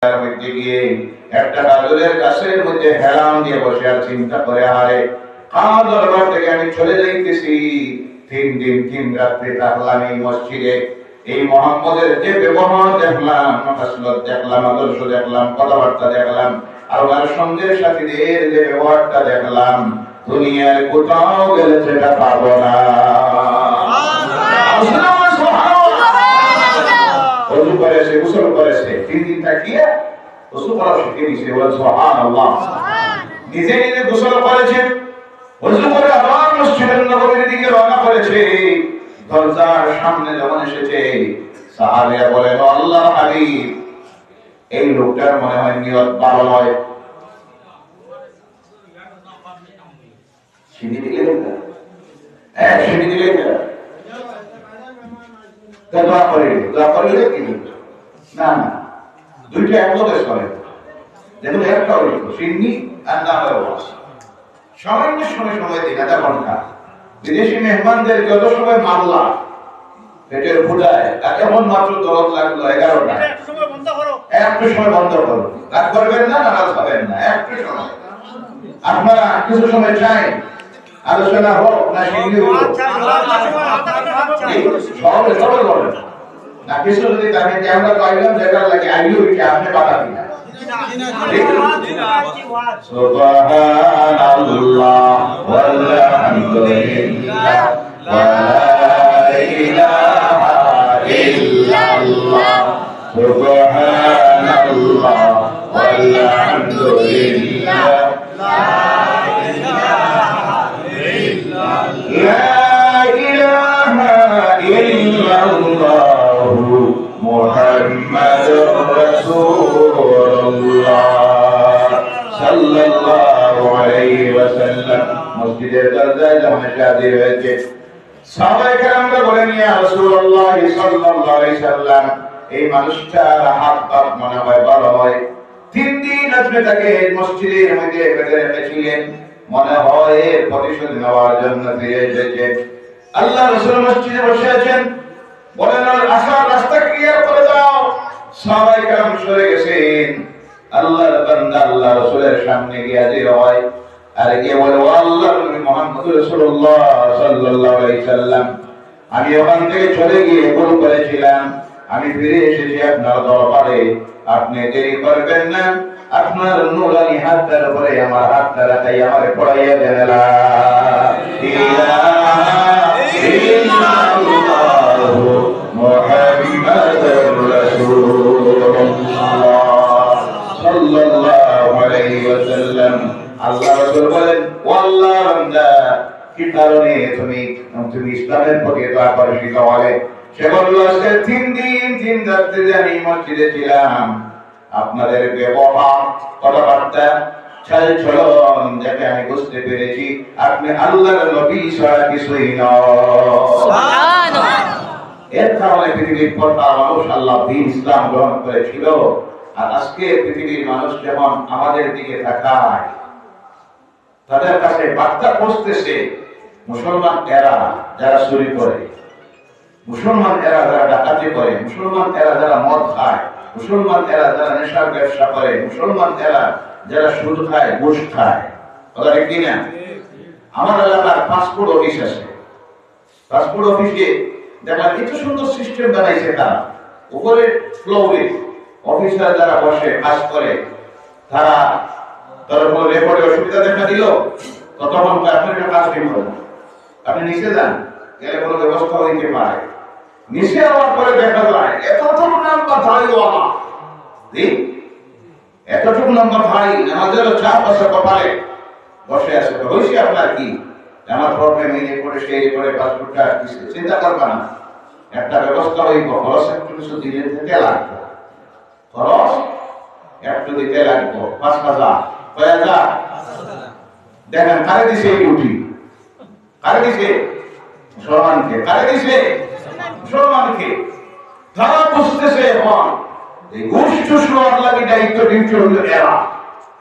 মধ্যে গিয়ে একটা গাজরের গাছের মধ্যে হেলান দিয়ে বসে আর চিন্তা করে, আরে আমার দরবার থেকে আমি চলে যাইতেছি, 3 দিন 3 রাত্রি থাকলাম এই মসজিদে, এই মুহাম্মদের যে ব্যবহার দেখলাম, মাসলুক দেখলাম, আদর্শ দেখলাম, কথাবার্তা দেখলাম, আর ওনার সঙ্গে সাথীদের যে ব্যবহারটা দেখলাম, দুনিয়ার কোথাও গেলে সেটা পাবো না। ওযু করেছে, গোসল করেছে, 3 দিন থাকিয়ে ওযু করা শিখে নিয়েছে। বলে সুবহানাল্লাহ। নিজে নিজে গোসল করেছে, ওযু করে আবার মসজিদের নববীর দিকে রওনা করেছে। দরজার সামনে যখন এসেছে, সাহাবীরা বলেন, ও আল্লাহর হাবিব, এই লোকটার মনে হয় নিয়ত ভালো নয়। সিঁড়ি দিলেন না? হ্যাঁ, সিঁড়ি দিলেন না? দোয়া করিলে কি না না, দুইটা একলগে চলে। দেখুন, একটা হইল সিন্নি আর না হয় ওয়াজ। সামান্য সময় দিন, আধা ঘন্টা। বিদেশি মেহমানদের যত সময় মামলা পেটের ফুটায়, এমন মাত্র দরদ লাগলো 11টা, একটু সময় বন্ধ করো। রাগ করবেন না, নারাজ হবেন না, একটু সময়। আপনারা কিছু সময় চাই আলোচনা হোক না সিন্নি হোক, সবাই বলেন না। কিছু যদি তাকে যে আমরা পাইলাম যেটা লাগে আইলি হইছে, আপনি বাধা দিন। সুবহানাল্লাহ ওয়ালহামদুলিল্লাহ ওয়ালা ইলাহা ইল্লাল্লাহ, সুবহানাল্লাহ ওয়ালহামদুলিল্লাহ লা ইলাহা ইল্লাল্লাহ মুহাম্মাদুর রাসূলুল্লাহ সাল্লাল্লাহু আলাইহি ওয়াসাল্লাম। মসজিদের দরজায় যখন হাজির হয়েছে, সাহাবায়ে কেরামরা বলেন, ইয়া রাসূলুল্লাহ সাল্লাল্লাহু আলাইহি ওয়াসাল্লাম, এই মানুষটার হাত পা মনে হয় ভালো হয়। 3 দিন আপনি তাকে মসজিদের মধ্যে বেঁধে রেখেছিলেন, মনে হয় এর প্রতিশোধ নেওয়ার জন্য ফিরে এসেছেন। আল্লাহ রাসূল মসজিদে বসে আছেন, বলেন, আসার রাস্তা ক্লিয়ার করে দাও। সাহাবায়ে কেরাম সরে গেছেন। আল্লাহর বান্দা আল্লাহ রাসূলের সামনে গিয়ে হাজির হয়, আর গিয়ে বলে, ও আল্লাহর নবী মুহাম্মদ রাসূলুল্লাহ সাল্লাল্লাহু আলাইহি সাল্লাম, আমি ওখান থেকে চলে গিয়ে ভুল করেছিলাম, আমি ফিরে এসেছি আপনার দরবারে, আপনি দেরি করবেন না, আপনার নূরানি হাতের উপরে আমার হাতটা রাখাই আমারে পড়াইয়া দেন। লা ইলাহা ইল্লাল্লাহু মুহাম্মাদুর রাসূলুল্লাহ সাল্লাল্লাহু আলাইহি ওয়াসাল্লাম। আল্লাহ রাসূল বলেন, ও আল্লাহর বান্দা, কি কারণে তুমি ইসলামের প্রতি এত আকর্ষিত হলে? সে বলল, আজকে 3 দিন 3 রাত্রি আমি মসজিদে ছিলাম, আপনাদের ব্যবহার, কথাবার্তা, চালচলন দেখে আমি বুঝতে পেরেছি আপনি আল্লাহর নবী ছাড়া কিছুই নন। এর কারণে পৃথিবীর পর্দা মানুষ আল্লাহ দ্বীন ইসলাম গ্রহণ করেছিল। আর আজকে পৃথিবীর মানুষ যেমন আমাদের দিকে তাকায়, তাদের কাছে বার্তা পৌঁছতেছে, মুসলমান এরা যারা চুরি করে, মুসলমান এরা যারা ডাকাতি করে, মুসলমান এরা যারা মদ খায়, মুসলমান এরা যারা নেশার ব্যবসা করে, মুসলমান এরা যারা সুদ খায়, ঘুষ খায়। কথা ঠিক না? আমার এলাকার পাসপোর্ট অফিস আছে, পাসপোর্ট অফিসে দেখলাম এত সুন্দর সিস্টেম বানাইছে, তারা উপরে ফ্লোরে অফিসার যারা বসে কাজ করে, তারা তার উপর রেকর্ডে অসুবিধা দেখা দিল, ততক্ষণ আপনার একটা কাজ দিব, আপনি নিচে যান, গেলে কোনো ব্যবস্থা হইতে পারে। নিচে যাওয়ার পরে দেখা যায় এতটুকু নাম্বার ধারিওয়ালা, এতটুকু নাম্বার ধারি, আমাদের চাপ আছে কপালে, বসে আছে। তো হয়েছে আপনার কি? আমার প্রবলেম এই রেকর্ডে, সেই রেকর্ডে পাসপোর্টটা আসতেছে, চিন্তা করবা না, একটা ব্যবস্থা হইব। খরচ একটু কিছু দিনের থেকে লাগবে, খরচ একটু দিতে লাগবো, 5,000 কয়েকটা। দেখেন কারে দিছে এই ডিউটি, কারে দিছে? মুসলমানকে। কারে দিছে? মুসলমানকে। তারা বুঝতেছে এখন এই ঘুষ টুস নেওয়ার লাগে দায়িত্ব ডিউটি হইল এরা।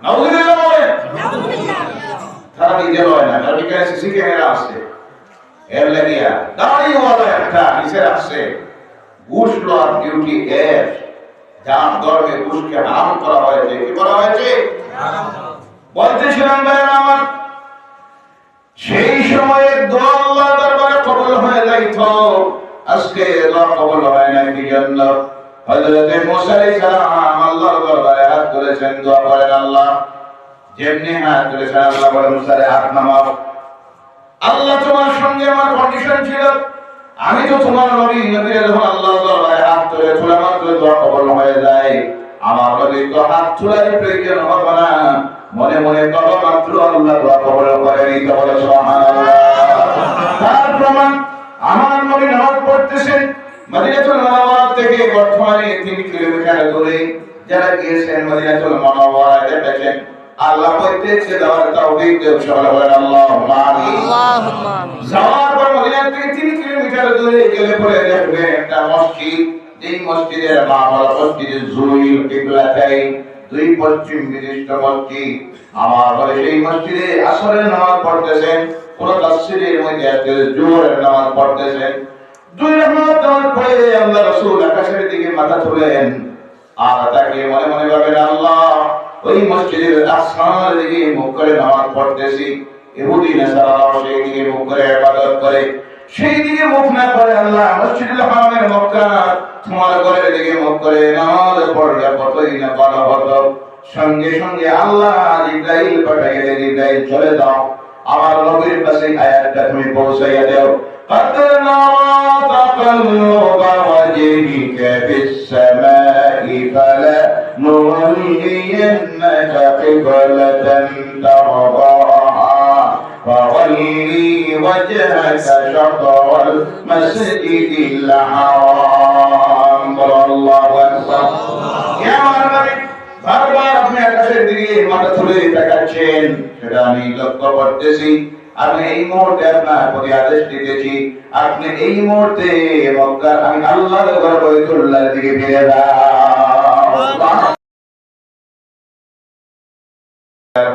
নাউযুবিল্লাহ বলেন। তারা নিজে লয় না, তার বিকারে সিসি ক্যামেরা আছে, এর লাগিয়া দাঁড়িয়েওয়ালা একটা নিচে রাখছে, ঘুষ লওয়ার ডিউটি এর। যার গর্ভে ঘুষকে হারাম করা হয়েছে। কি করা হয়েছে? বলতেছিলাম ভাইরা আমার, সেই সময়ের দোয়া আল্লাহর দরবারে কবুল হয়ে যাইতো, আজকে দোয়া কবুল হয় না। কি জন্য? হযরত মুসা আলাইহিস সালাম আল্লাহর দরবারে হাত তুলেছেন, দোয়া করেন। আল্লাহ যেমনি হাত তুলেছেন, আল্লাহ বলে মুসা হাত নামাও। আল্লাহ তোমার সঙ্গে আমার কন্ডিশন ছিল, আমি তো তোমার নবী, নবীর যখন আল্লাহর দরবারে হাত তুলে তোলা মাত্র দোয়া কবুল হয়ে যায়, আমার নবী তো হাত তোলার প্রয়োজন হবে না, মনে মনে বাবা মাত্র আল্লাহ দোয়া কবুল করে নিতে বলে সুবহানাল্লাহ। তার প্রমাণ আমার নবী নামাজ পড়তেছেন মদিনাতুল মুনাওয়ারা থেকে বর্তমানে 3 কিলোমিটার দূরে। যারা গিয়েছেন মদিনাতুল মুনাওয়ারাতে দেখেন আল্লাহ প্রত্যেককে দেওয়ার তৌফিক দেন, সবাই বলেন আল্লাহুম্মা আমিন। আল্লাহুম্মা আমিন। যাওয়ার পর মদিনা থেকে 3 কিলোমিটার দূরে গেলে পরে দেখবেন একটা মসজিদ, এই মসজিদের নাম হলো মসজিদে জুইল কিবলাতাইন, দুই পশ্চিম বিশিষ্ট মসজিদ। আমার বলে সেই মসজিদে আসরের নামাজ পড়তেছেন, কোন তাফসীরের মধ্যে আছে জোহরের নামাজ পড়তেছেন। দুই রাকাত নামাজ পড়ে আল্লাহ রাসূল আকাশের দিকে মাথা তুলেন আর তাকে মনে মনে ভাবেন, আল্লাহ ওই মসজিদের আসমানের দিকে মুখ করে নামাজ পড়তেছি, ইহুদি নাসারাও সেই দিকে মুখ করে ইবাদত করে, সেই দিকে মুখ না করে আল্লাহ মসজিদুল হারামের মক্কা তোমার ঘরের দিকে মুখ করে নামাজ পড়লে কতই না ভালো হতো। সঙ্গে সঙ্গে আল্লাহ জিবরাইল পাঠাইলেন, জিবরাইল চলে যাও আমার নবীর কাছে আয়াতটা তুমি পৌঁছাইয়া দাও। قدرنا تقلب وجهك في السماء فلنولينك قبلة ترضاها فول وجهك شطر المسجد الحرام الله أكبر يا نبي বারবার আপনি আকাশের দিকে মাথা তুলে তাকাচ্ছেন, সেটা আমি লক্ষ্য করতেছি। আমি এই মুহূর্তে আপনার প্রতি আদেশ দিতেছি, আপনি এই মুহূর্তে মক্কার আমি আল্লাহর ঘর বাইতুল্লাহর দিকে ফিরে যান।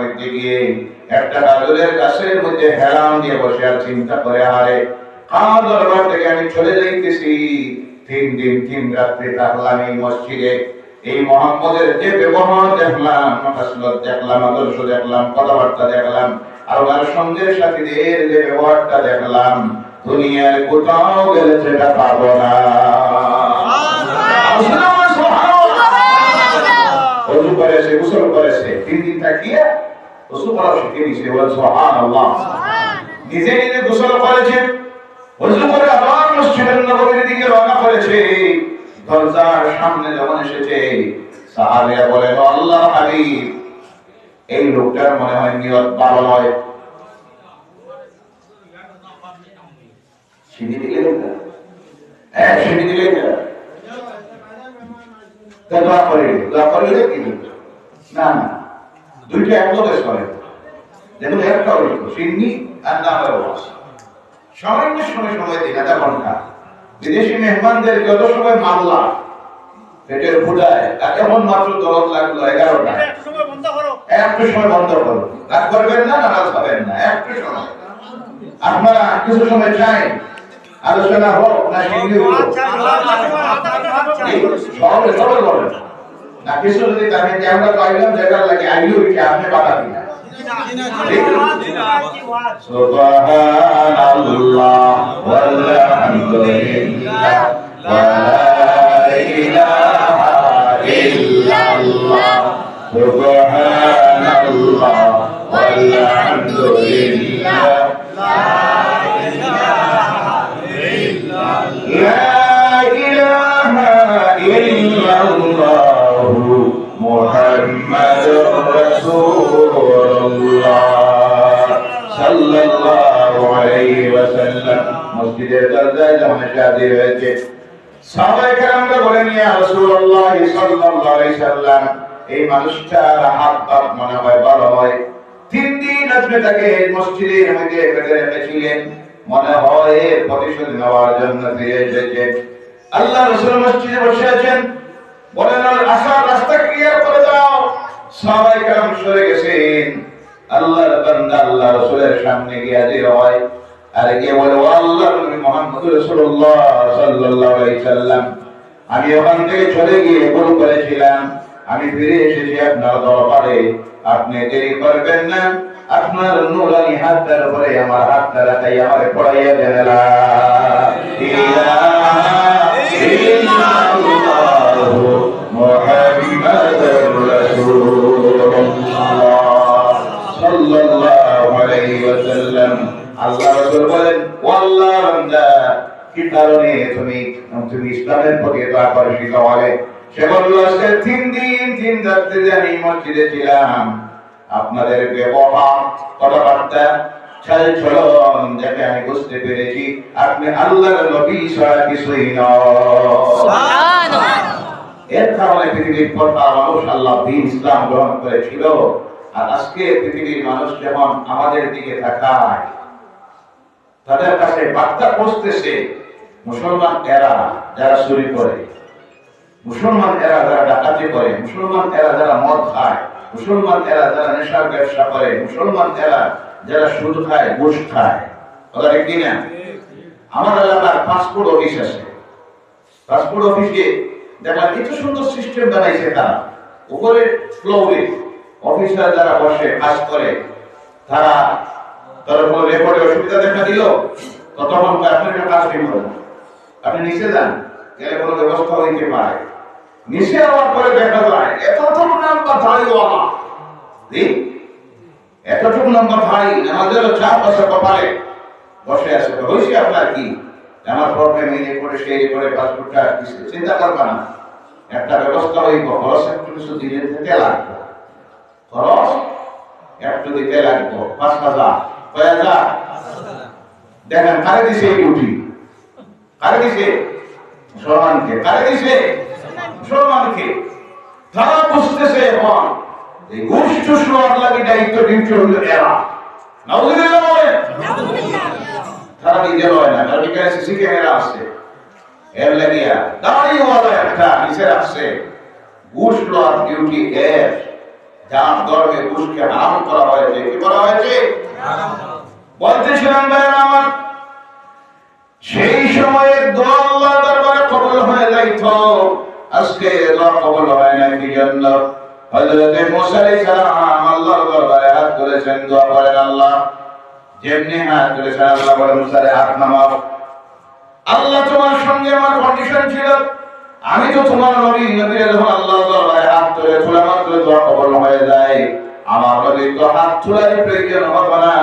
মধ্যে গিয়ে একটা গাজরের গাছের মধ্যে হেলান দিয়ে বসে আর চিন্তা করে, আরে আমার দরবার থেকে আমি চলে যাইতেছি, 3 দিন 3 রাত্রি থাকলাম এই মসজিদে, এই মুহাম্মদের যে ব্যবহার দেখলাম, মাসলত দেখলাম, আদর্শ দেখলাম, কথাবার্তা দেখলাম, আর ওনার সঙ্গের সাথীদের যে ব্যবহারটা দেখলাম, দুনিয়ার কোথাও গেলে সেটা পাবো না। ওযু করেছে, গোসল করেছে, 3 দিন থাকিয়ে ওযু করা শিখে নিয়েছে, বলে সুবহানাল্লাহ। নিজে নিজে গোসল করেছে, ওযু করে আবার মসজিদের নববীর দিকে রওনা করেছে। দরজার সামনে যখন এসেছে, সাহাবীরা বলেন, আল্লাহর হাবিব, এই লোকটার মনে হয় নিয়ত ভালো নয়। সিঁড়ি দিলে না, সিঁড়ি দিলে দোয়া করে কি না, দুইটা একলোকে করে, দেখুন একটা হইল সিন্নি আর না হয় সামান্য সময় দিন, 1/2 ঘন্টা। বিদেশি মেহমানদের যত সময় মামলা পেটের ফুটায়, এমন মাত্র দরদ লাগলো 11টা, একটু সময় বন্ধ করো, রাগ করবেন না, নারাজ হবেন না, একটু সময়। আপনারা কিছু সময় চাই আলোচনা হোক না সিন্নি হোক, সবাই বলেন না, কিছু যদি তাকে যে আমরা পাইলাম জায়গার লাগে আইলেও কি আপনি বাধা দিনা। সুবহানাল্লাহ ওয়ালহামদুলিল্লাহ ওয়ালা ইলাহা ইল্লাল্লাহ সুবহানাল্লাহ ওয়ালহামদুলিল্লাহ লা ইলাহা ইল্লাল্লাহ মুহাম্মাদুর রাসূলুল্লাহ সাল্লাল্লাহু আলাইহি ওয়াসাল্লাম। মসজিদের দরজায় যখন হাজির হয়েছে, সাহাবায়ে কেরামরা বলেন, ইয়া রাসূলুল্লাহ সাল্লাল্লাহু আলাইহি ওয়াসাল্লাম, এই মানুষটার হাত মনে হয় ভালো হয়, 3 দিন আপনি তাকে মসজিদের মধ্যে বেঁধে রেখেছিলেন, মনে হয় এর প্রতিশোধ নেওয়ার জন্য ফিরে এসেছেন। আল্লাহ রাসূল মসজিদে বসে আছেন, বলেন, আসার রাস্তা ক্লিয়ার করে দাও। সাহাবায়ে কেরাম সরে গেছেন, আল্লাহর বান্দা আল্লাহ রাসূলের সামনে গিয়ে হাজির হয়, আর গিয়ে বলে, ও আল্লাহর নবী মুহাম্মদ রাসূলুল্লাহ সাল্লাল্লাহু আলাইহি সাল্লাম, আমি ওখান থেকে চলে গিয়ে ভুল করেছিলাম, আমি ফিরে এসেছি আপনার দরবারে, আপনি দেরি করবেন না, আপনার নূরানি হাতটার উপরে আমার হাতটা রাখাই আমার পড়াইয়া দেন লা ইলাহা ইল্লাল্লাহু মুহাম্মাদুর রাসূলুল্লাহ সাল্লাল্লাহু আলাইহি ওয়াসাল্লাম। আল্লাহ রাসূল বলেন, ওয়াল্লাহ বান্দা, কি কারণে তুমি ইসলামের প্রতি এত আকর্ষিত হলে? সে বলল, আজকে 3 দিন 3 রাত্রি আমি মসজিদে ছিলাম, আপনাদের ব্যবহার, কথাবার্তা, চালচলন দেখে আমি বুঝতে পেরেছি আপনি আল্লাহর নবী ছাড়া কিছুই নন। এর কারণে পৃথিবীর প্রথা মানুষ আল্লাহ দ্বীন ইসলাম গ্রহণ করেছিল। আর আজকে পৃথিবীর মানুষ যখন আমাদের দিকে তাকায়, তাদের কাছে বার্তা পৌঁছতেছে, মুসলমান এরা যারা চুরি করে, মুসলমান এরা যারা ডাকাতি করে, মুসলমান এরা যারা মদ খায়, মুসলমান এরা যারা নেশার ব্যবসা করে, মুসলমান এরা যারা সুদ খায়, ঘুষ খায়, কথা ঠিক না? আমার এলাকার পাসপোর্ট অফিস আছে, পাসপোর্ট অফিসে দেখলাম এত সুন্দর সিস্টেম বানাইছে, তারা উপরে ফ্লোরে অফিসার যারা বসে কাজ করে, তারা তার উপর রেকর্ডে অসুবিধা দেখা দিল, ততক্ষণ আপনার একটা কাজ দিব, আপনি নিচে যান, গেলে কোনো ব্যবস্থা হইতে পারে। নিচে হওয়ার পরে দেখা যায় এতটুকু নাম্বার ধাড়িওয়ালা, এতটুকু নাম্বার ধাড়ি, আমাদের 4 বছর কপালে বসে আছে। তো হয়েছে আপনার কি? আমার প্রবলেম এই রেকর্ডে সেই রেকর্ডে পাসপোর্টটা আসছে, চিন্তা করবা না, একটা ব্যবস্থা হইব, খরচ একটু কিছু দিনের থেকে লাগবে, খরচ একটু দিতে লাগবে 5,000, কয় হাজার? দেখেন কারে দিছে এই ডিউটি, কারে দিছে? মুসলমানকে। কারে দিছে? মুসলমানকে। তারা বুঝতেছে এখন এই গোষ্ঠ শোয়ার লাগে দায়িত্ব ডিউটি হলো এরা। নাউযুবিল্লাহ বলেন। তারা নিজে লয় না, তারা এখানে সিসি ক্যামেরা আছে, এর লাগিয়া দাড়িওয়ালা একটা নিচে রাখছে, ঘুষ লওয়ার ডিউটি এর, যার ধর্মে ঘুষকে হারাম করা হয়েছে। কি করা হয়েছে? বলতেছিলাম ভাইরা আমার, সেই সময়ের দোয়া আল্লাহর দরবারে কবুল হয়ে যাইত, আজকে দোয়া কবুল হয় না। কি জন্য? হযরত মুসা আলাইহিস সালাম আল্লাহর দরবারে হাত তুলেছেন, দোয়া করেন, আল্লাহ যেমনি হাত তুলেছেন, আল্লাহ বলে মুসা হাত নামাও। আল্লাহ তোমার সঙ্গে আমার কন্ডিশন ছিল, আমি তো তোমার নবী, নবীর যখন আল্লাহর দরবারে হাত তুলে তোলা মাত্র দোয়া কবুল হয়ে যায়, আমার নবী তো হাত তোলার প্রয়োজন হবে না,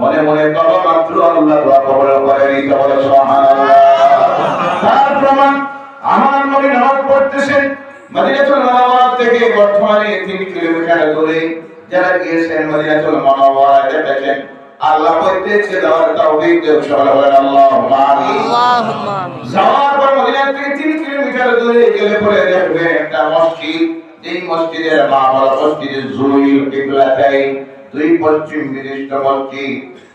মনে মনে কবর মাত্র আল্লাহ দোয়া কবুল করে নিতে বলে সুবহানাল্লাহ। তার প্রমাণ আমার নবী নামাজ পড়তেছেন মদিনাতুল মুনাওয়ারা থেকে বর্তমানে 3 কিলোমিটার দূরে। যারা গিয়েছেন মদিনাতুল মুনাওয়ারা দেখেছেন, আল্লাহ প্রত্যেককে দেওয়ার তৌফিক দেন, সবাই বলেন আল্লাহুম্মা আমিন। আল্লাহুম্মা আমিন। যাওয়ার পর মদিনা থেকে 3 কিলোমিটার দূরে গেলে পরে দেখবেন একটা মসজিদ, এই মসজিদের নাম হলো মসজিদে জুইল কিবলাতাইন, 2 পশ্চিম বিশিষ্ট মসজিদ।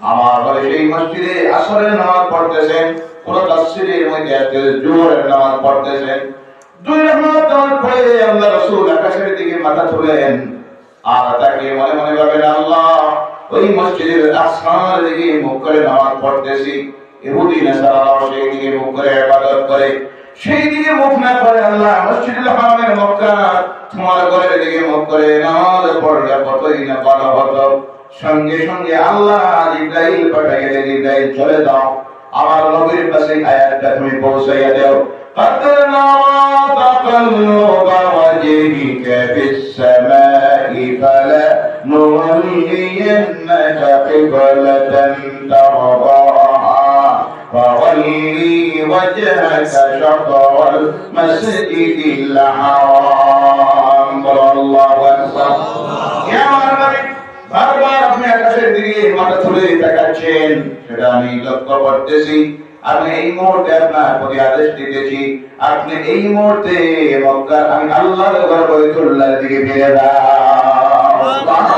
আমার ঘরে সেই মসজিদে আসরের নামাজ পড়তেছেন, কোন তাফসীরের মধ্যে আছে জোহরের নামাজ পড়তেছেন। 2 রাকাত নামাজ পড়ে আল্লাহ রাসূল আকাশের দিকে মাথা তুলেন, আর তাকে মনে মনে ভাবেন, আল্লাহ ওই মসজিদের আসমানের দিকে মুখ করে নামাজ পড়তেছি, ইহুদি নাসারাও সেই দিকে মুখ করে ইবাদত করে, সেই দিকে মুখ না করে আল্লাহ মসজিদুল হারামের মক্কা তোমার ঘরের দিকে মুখ করে নামাজ পড়লে কতই না ভালো হতো। সঙ্গে সঙ্গে আল্লাহ জিবরাইল পাঠাইলেন, জিবরাইল চলে যাও, আমার নবীর কাছে আয়াতটা তুমি পৌঁছাইয়া দাও। قدرنا تقلب وجهك في السماء فلنولينك قبلة ترضاها فول وجهك شطر المسجد الحرام الله أكبر يا نبي বারবার আপনি আকাশের দিকে মাথা তুলে তাকাচ্ছেন, সেটা আমি লক্ষ্য করতেছি। আমি এই মুহূর্তে আপনার প্রতি আদেশ দিতেছি, আপনি এই মুহূর্তে মক্কার আমি আল্লাহর ঘর বাইতুল্লাহর দিকে ফিরে যান।